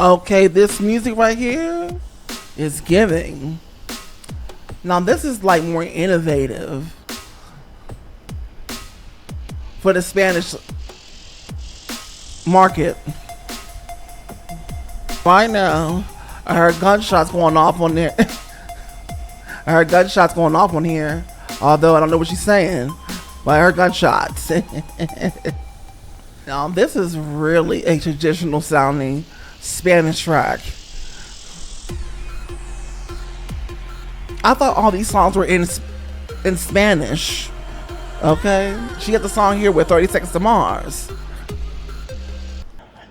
Okay, this music right here is giving. Now this is like more innovative for the Spanish market. Right now, I heard gunshots going off on there. I heard gunshots going off on here. Although I don't know what she's saying, but I heard gunshots. Now this is really a traditional sounding Spanish track. I thought all these songs were in Spanish. Okay, she had the song here with 30 Seconds to Mars.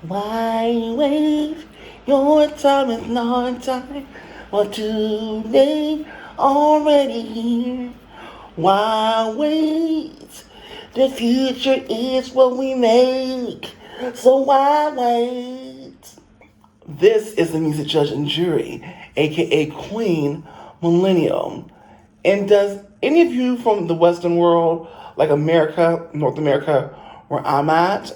Why wait? Your time is not time. But today already here. Why wait? The future is what we make. So why wait? This is the music judge and jury, aka Queen Millennium. And does any of you from the Western world, like America, North America, where I'm at,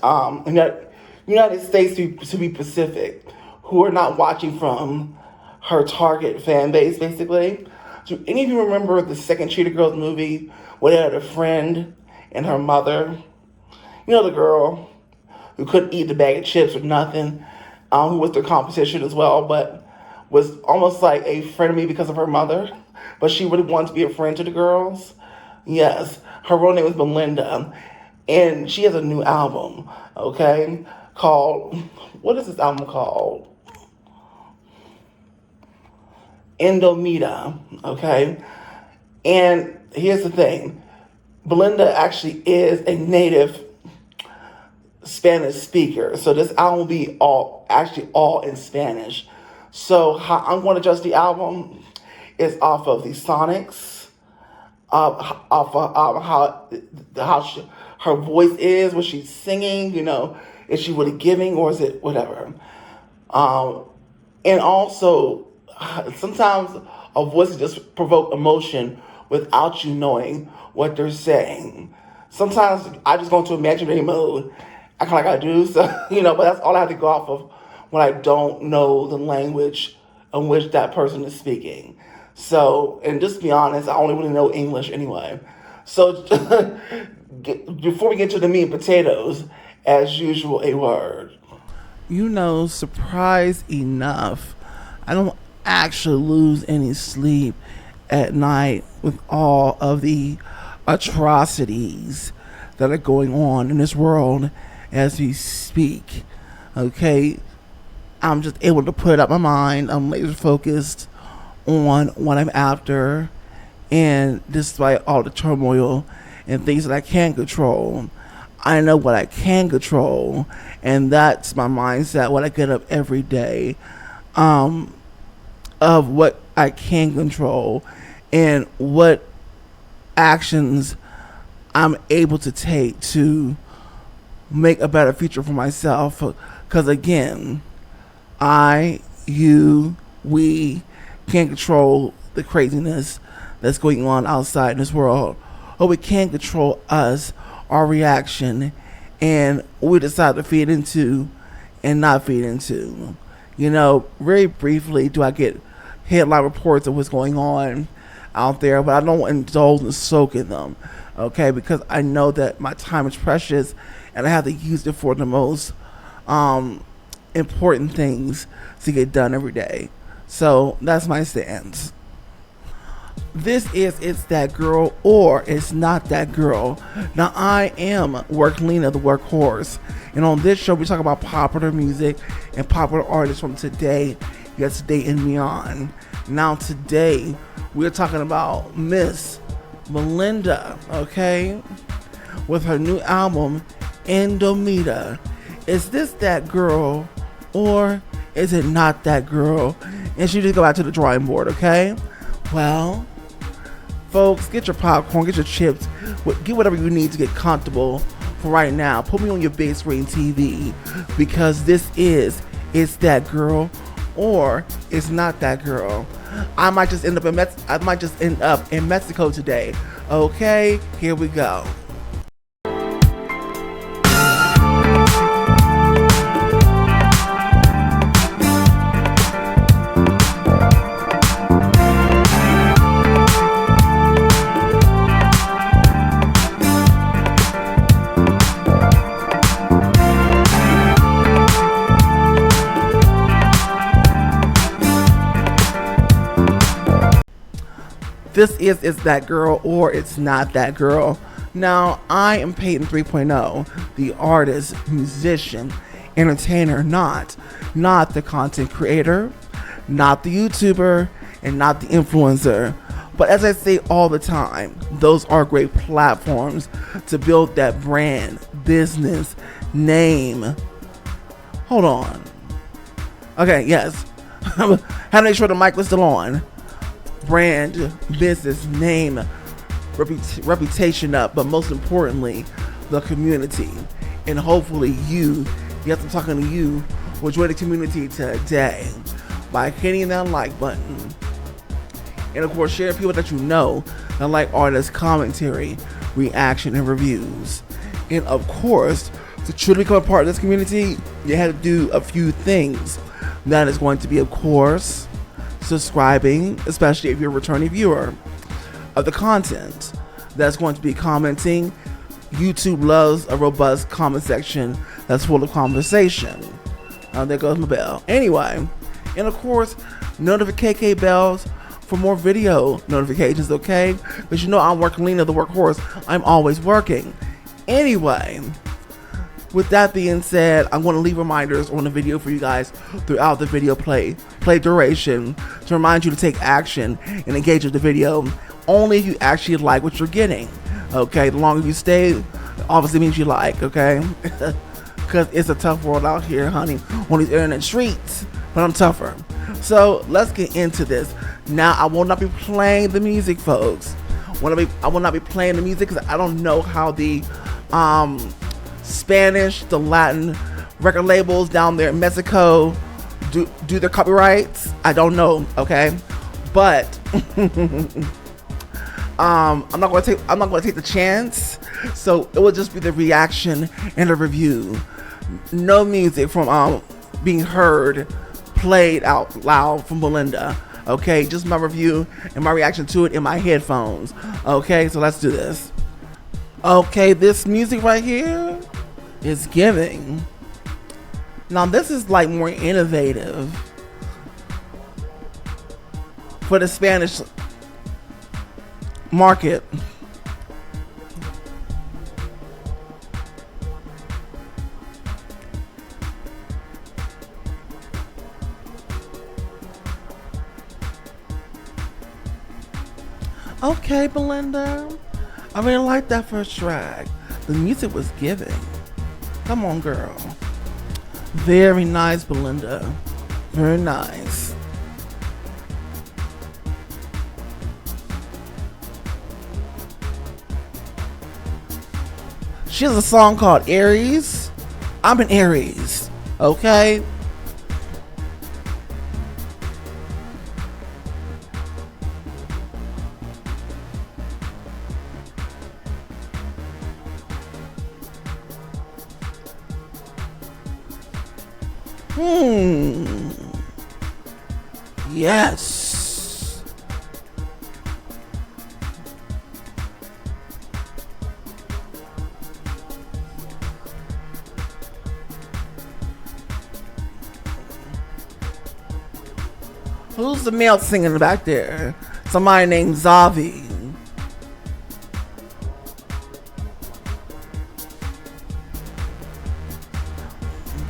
United States to be specific, who are not watching from her target fan base, basically? Do any of you remember the second Cheetah Girls movie where they had a friend and her mother? You know, the girl who couldn't eat the bag of chips or nothing, who was their competition as well, but was almost like a frenemy because of her mother, but she really wanted to be a friend to the girls. Yes, her real name is Belinda, and she has a new album, okay, called, what is this album called? INDOMITA, okay? And here's the thing. Belinda actually is a native Spanish speaker, so this album will be all in Spanish. So how I'm going to judge the album is off of the sonics, off of her voice is, what she's singing, is she really giving or is it whatever? And also, sometimes a voice just provoke emotion without you knowing what they're saying. Sometimes I just go into imaginary mode. I kind of like I do, so, but that's all I have to go off of when I don't know the language in which that person is speaking. So, and just to be honest, I only really know English anyway. So, before we get to the meat and potatoes, as usual, a word. Surprise enough, I don't actually lose any sleep at night with all of the atrocities that are going on in this world as we speak. Okay, I'm just able to put up my mind. I'm laser focused on what I'm after, and despite all the turmoil and things that I can't control, I know what I can control, and that's my mindset when I get up every day, of what I can control and what actions I'm able to take to make a better future for myself. Because again, we can't control the craziness that's going on outside in this world, but we can control us, our reaction, and what we decide to feed into and not feed into. Very briefly, do I get headline reports of what's going on out there, but I don't indulge and soak in them, okay? Because I know that my time is precious, and I have to use it for the most important things to get done every day. So that's my stance. This is It's That Girl or It's Not That Girl. Now, I am Worklina, the workhorse, and on this show we talk about popular music and popular artists from today, yesterday, and beyond. Now today we're talking about Miss Belinda, okay, with her new album INDOMITA. Is this that girl or is it not that girl? And she just go back to the drawing board, okay? Well, folks, get your popcorn, get your chips, get whatever you need to get comfortable for right now. Put me on your big screen TV, because this is It's That Girl or It's Not That Girl. I might just end up in Mexico today. Okay, here we go. This is It's That Girl or It's Not That Girl. Now, I am Peyton 3.0, the artist, musician, entertainer, not the content creator, not the YouTuber, and not the influencer. But as I say all the time, those are great platforms to build that brand, business, name. Hold on. Okay, yes. Had to make sure the mic was still on. Brand, business, name, reputation up, but most importantly, the community. And hopefully yes, I'm talking to you, will join the community today by hitting that like button. And of course, share people that you know that like artist commentary, reaction, and reviews. And of course, to truly become a part of this community, you have to do a few things. That is going to be, of course, subscribing, especially if you're a returning viewer of the content. That's going to be commenting. YouTube loves a robust comment section that's full of conversation. There goes my bell. Anyway, and of course, notification bells for more video notifications, okay? Because you know I'm Worklina, the workhorse. I'm always working. Anyway, with that being said, I'm going to leave reminders on the video for you guys throughout the video play duration to remind you to take action and engage with the video only if you actually like what you're getting. Okay, the longer you stay, obviously means you like, okay? Because it's a tough world out here, honey, on these internet streets, but I'm tougher. So let's get into this. Now, I will not be playing the music, folks. I will not be playing the music because I don't know how the Spanish, the Latin record labels down there in Mexico do their copyrights. I don't know, okay? But I'm not going to take the chance. So it will just be the reaction and the review. No music from being heard, played out loud from Belinda. Okay, just my review and my reaction to it in my headphones. Okay, so let's do this. Okay, this music right here is giving. Now this is like more innovative for the Spanish market. Okay, Belinda, I really like that first track. The music was giving. Come on, girl. Very nice, Belinda. Very nice. She has a song called Aries. I'm an Aries. Okay? Yes. Who's the male singing back there? Somebody named Zavi.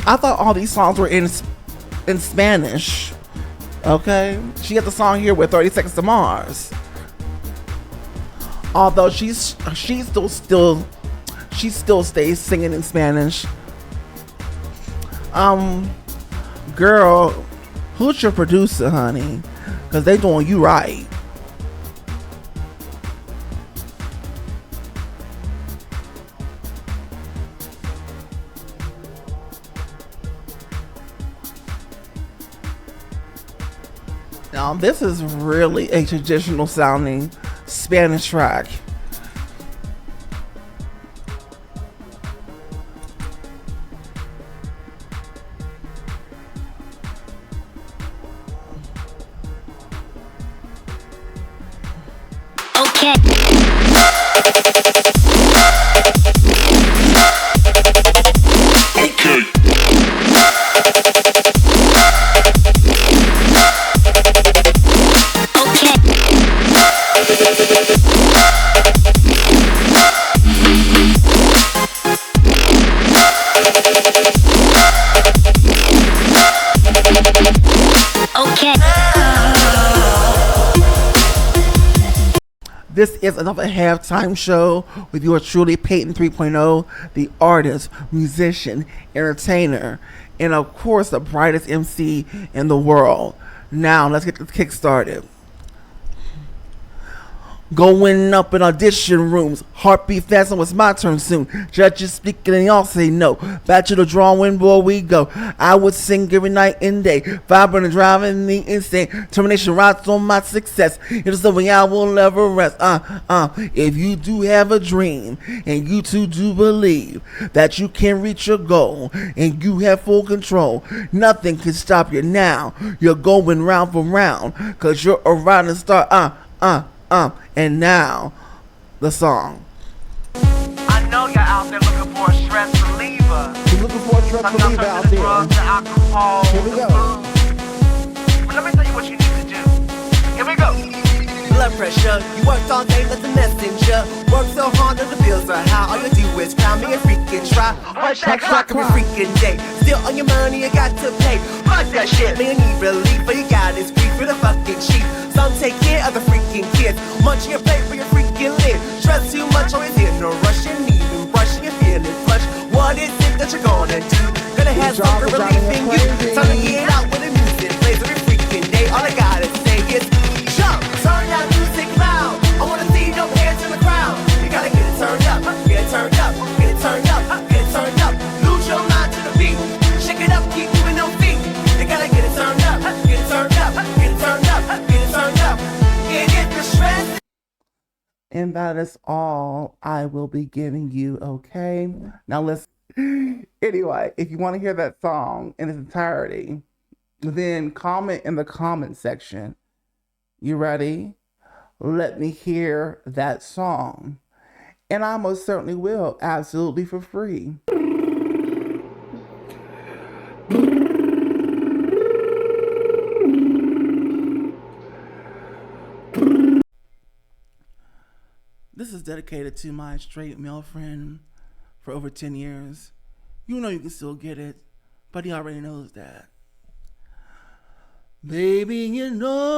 I thought all these songs were in Spanish. Okay, she had the song here with 30 Seconds to Mars. Although she still stays singing in Spanish. Girl, who's your producer, honey? Cause they doing you right. Now this is really a traditional sounding Spanish track. Okay. This is another halftime show with yours truly, Peyton 3.0, the artist, musician, entertainer, and of course, the brightest MC in the world. Now, let's get this kick started. Going up in audition rooms, heartbeat fast, and it's my turn soon. Judges speaking and y'all say no. Back to the drawing board we go. I would sing every night and day, vibrant and driving me insane. Termination rides on my success. It is the way I will never rest. If you do have a dream and you too do believe that you can reach your goal and you have full control, nothing can stop you now. You're going round for round, cause you're a rising star. And now, the song. I know you're out there looking for a stress reliever. You're looking for a stress reliever out there. Drugs, the alcohol, Here we the go. food. But let me tell you what you need to do. Here we go. Blood pressure, you worked all day like a messenger. Work so hard that the bills are high. All you do is cry me a freaking try. Heart attack, shock every freaking day. Still on your money, you got to pay. Fuck that shit, man, you need relief, but you got this grief for the fucking cheap. Some take care of the freaking kids. Munching your plate for your freaking lid. Stress too much, always in a rush. You need to brush, you're feeling flush. What is it that you're gonna do? Gonna have some relief in you. Time to get out with the music plays every freaking day. All I gotta say is jump, turn that music loud. I wanna see your hands in the crowd. You gotta get it turned up, get it turned up, get it turned up, get it turned up. Lose your mind to the beat. Shake it up, keep moving them feet. You gotta get it turned up, get it turned up, get it turned up, get it turned up. Get the stress. And that is all I will be giving you, okay? Now let's... Anyway, if you want to hear that song in its entirety, then comment in the comment section. You ready? Let me hear that song. And I most certainly will, absolutely for free. This is dedicated to my straight male friend for over 10 years. You know you can still get it, but he already knows that. Baby, you know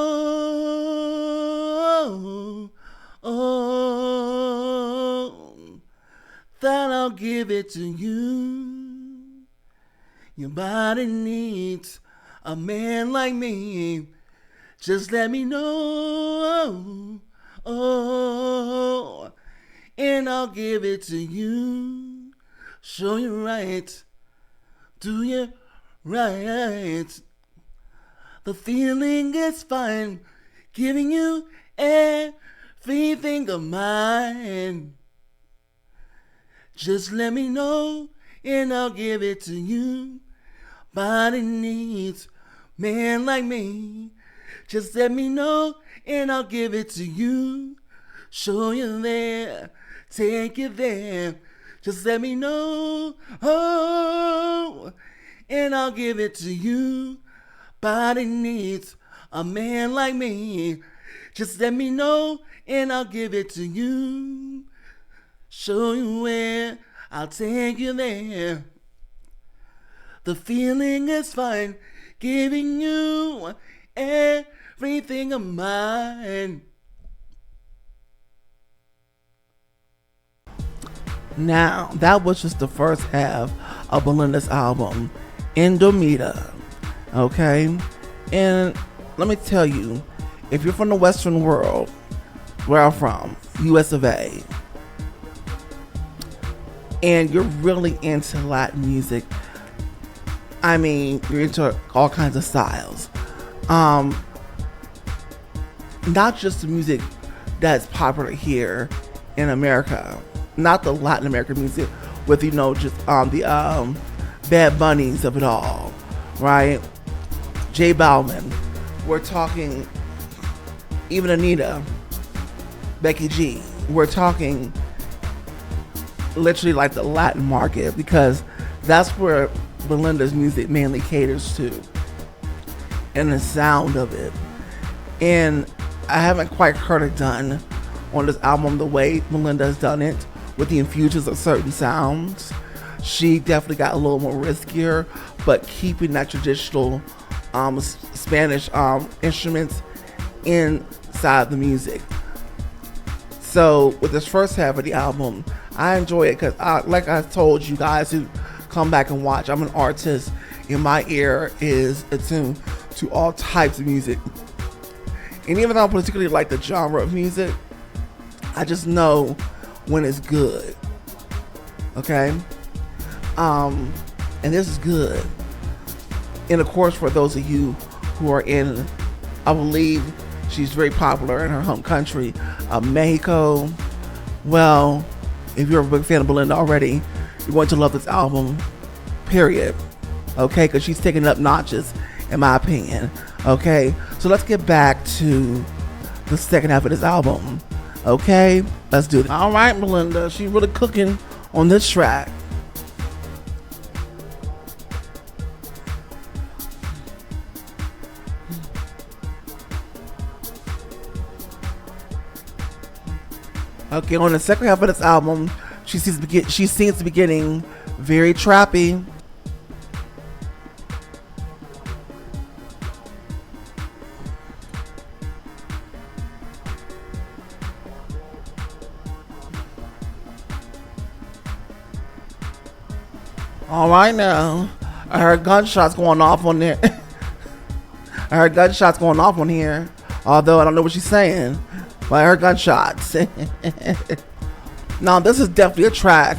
that I'll give it to you. Your body needs a man like me. Just let me know. And I'll give it to you. Show you right. Do you right. The feeling is fine. Giving you everything of mine. Just let me know and I'll give it to you. Body needs man like me. Just let me know and I'll give it to you. Show you there, take you there. Just let me know, and I'll give it to you. Body needs a man like me. Just let me know and I'll give it to you. Show you where, I'll take you there. The feeling is fine, giving you everything of mine. Now, that was just the first half of Belinda's album, INDOMITA. Okay? And let me tell you, if you're from the Western world, where I'm from, US of A, and you're really into Latin music, I mean, you're into all kinds of styles. Not just the music that's popular here in America, not the Latin American music with, you know, just the Bad Bunnies of it all, right? J Balvin, we're talking even Anita, Becky G, we're talking literally like the Latin market, because that's where Belinda's music mainly caters to, and the sound of it. And I haven't quite heard it done on this album the way Belinda's done it, with the infusions of certain sounds. She definitely got a little more riskier, but keeping that traditional Spanish instruments inside the music. So with this first half of the album, I enjoy it because, like I told you guys who come back and watch, I'm an artist and my ear is attuned to all types of music. And even though I don't particularly like the genre of music, I just know when it's good. Okay? And this is good. And of course, for those of you who are in, I believe she's very popular in her home country, Mexico. Well, if you're a big fan of Belinda already, you're going to love this album, period. Okay? Because she's taking it up notches, in my opinion. Okay? So let's get back to the second half of this album. Okay? Let's do it. All right, Belinda. She's really cooking on this track. Okay, on the second half of this album, she seems to be getting very trappy. All right now, I heard gunshots going off on there. I heard gunshots going off on here, although I don't know what she's saying. But I heard gunshots. Now, this is definitely a track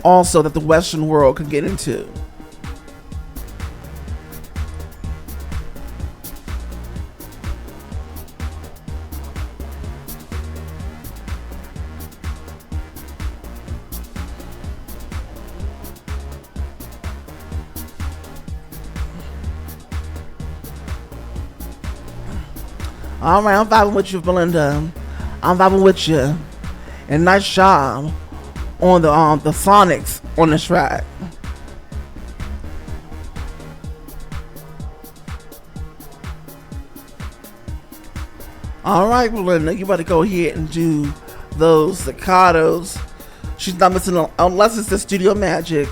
also that the Western world can get into. All right, I'm vibing with you, Belinda. I'm vibing with you. And nice job on the sonics on this track. All right, Belinda, you better go ahead and do those staccatos. She's not missing unless it's the studio magic,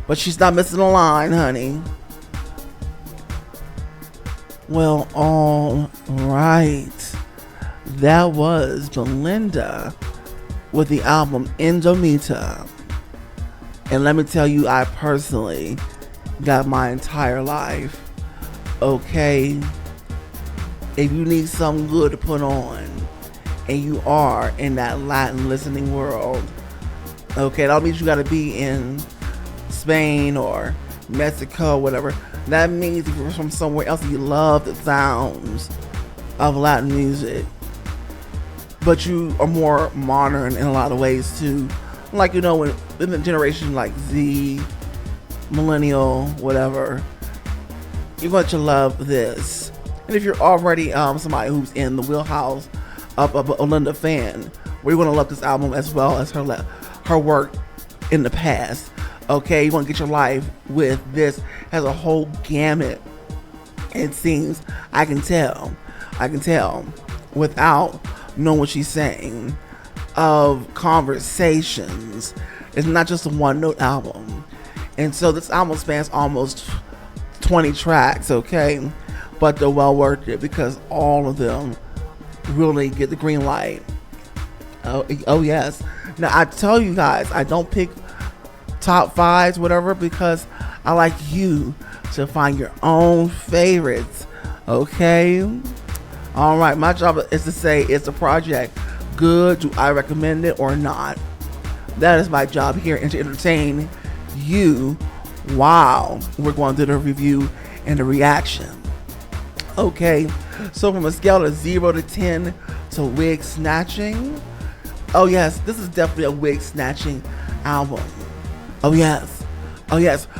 but she's not missing a line, honey. Well, all right. That was Belinda with the album INDOMITA. And let me tell you, I personally got my entire life. Okay? If you need something good to put on, and you are in that Latin listening world, okay, that means you gotta be in Spain or Mexico, whatever. That means if you're from somewhere else and you love the sounds of Latin music, but you are more modern in a lot of ways too. Like, you know, in the generation like Z, millennial, whatever, you're going to love this. And if you're already somebody who's in the wheelhouse of a Belinda fan, we're going to love this album as well as her work in the past. Okay, you want to get your life with this. Has a whole gamut. It seems, I can tell without knowing what she's saying, of conversations. It's not just a one-note album. And so this album spans almost 20 tracks, okay? But they're well worth it because all of them really get the green light. Oh yes. Now, I tell you guys, I don't pick top fives, whatever, because I like you to find your own favorites, okay? All right, my job is to say, is the project good? Do I recommend it or not? That is my job here, and to entertain you while we're going to do the review and the reaction. Okay, so from a scale of 0 to 10 to wig snatching, oh yes, this is definitely a wig snatching album. Oh yes.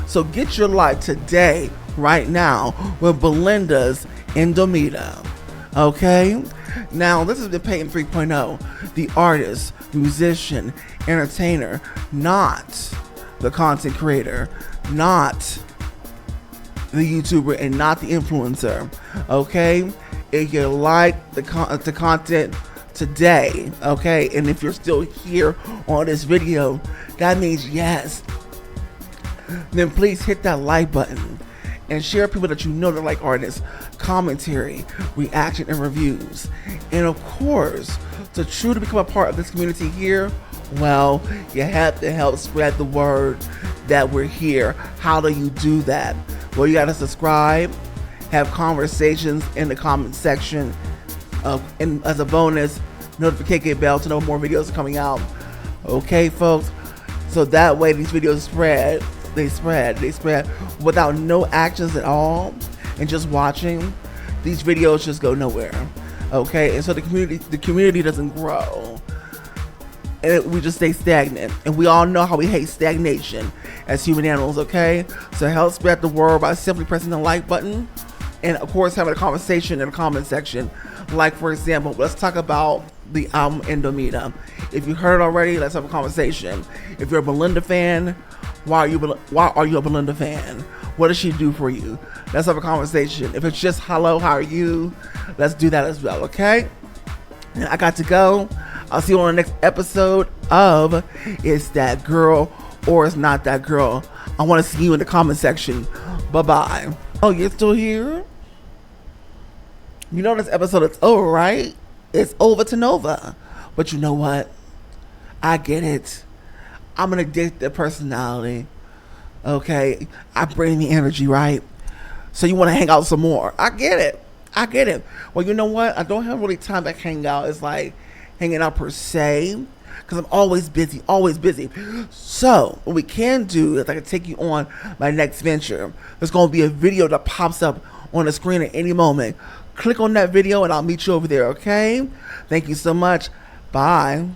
So get your life today, right now, with Belinda's INDOMITA. Okay? Now, this is the Peyton 3.0, the artist, musician, entertainer, not the content creator, not the YouTuber, and not the influencer. Okay? If you like the content today, okay, and if you're still here on this video, that means yes. Then please hit that like button and share people that you know that like artists. commentary, reaction, and reviews. And of course, to truly become a part of this community here, well, you have to help spread the word that we're here. How do you do that? Well, you gotta subscribe, have conversations in the comment section, and as a bonus, notification bell to know more videos are coming out. Okay, folks? So that way these videos spread. They spread without no actions at all, and just watching. These videos just go nowhere. Okay, and so the community doesn't grow, and we just stay stagnant. And we all know how we hate stagnation as human animals. Okay, so help spread the word by simply pressing the like button, and of course having a conversation in the comment section. Like, for example, let's talk about the album INDOMITA. If you heard it already, let's have a conversation. If you're a Belinda fan, why are you a Belinda fan? What does she do for you? Let's have a conversation. If it's just hello, how are you? Let's do that as well, okay? And I got to go. I'll see you on the next episode of It's That Girl or It's Not That Girl. I want to see you in the comment section. Bye-bye. Oh, you're still here? You know this episode is over, right? It's over to Nova. But you know what? I get it. I'm an addictive personality. Okay? I bring the energy, right? So you want to hang out some more. I get it. Well, you know what? I don't have really time to hang out. It's like hanging out per se, because I'm always busy. So what we can do is I can take you on my next venture. There's going to be a video that pops up on the screen at any moment. Click on that video and I'll meet you over there, okay? Thank you so much. Bye.